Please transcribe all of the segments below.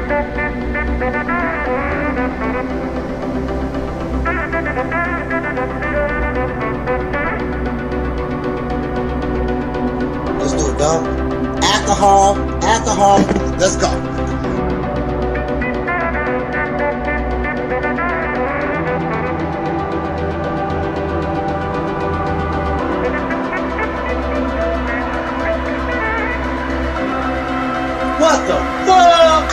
Let's do it, dog. Alcohol, alcohol. Let's go. What the fuck?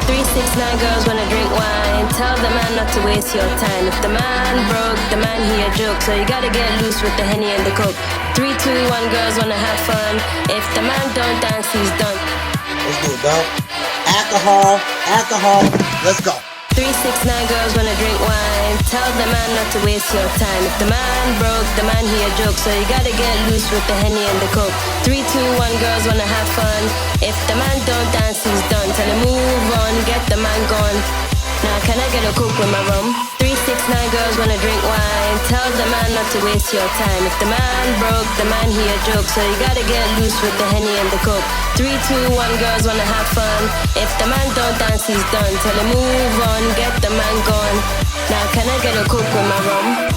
369 girls wanna drink wine. Tell the man not to waste your time. If the man broke, the man he a joke. So you gotta get loose with the Henny and the Coke. 321 girls wanna have fun. If the man don't dance, he's done. Let's do it, dog. Alcohol, alcohol. Let's go. 369 girls wanna drink wine. Tell the man not to waste your time. If the man broke, the man he a joke. So you gotta get loose with the Henny and the Coke. 321 girls wanna have fun. If the man don't dance, he's done. Tell him move on, get the man gone. Now can I get a Coke with my rum? 369 girls wanna drink wine. Tell the man not to waste your time. If the man broke, the man he a joke. So you gotta get loose with the Henny and the Coke. 321 girls wanna have fun. If the man don't dance, he's done. Tell him move on, get the man gone. Now can I get a Coke with my rum?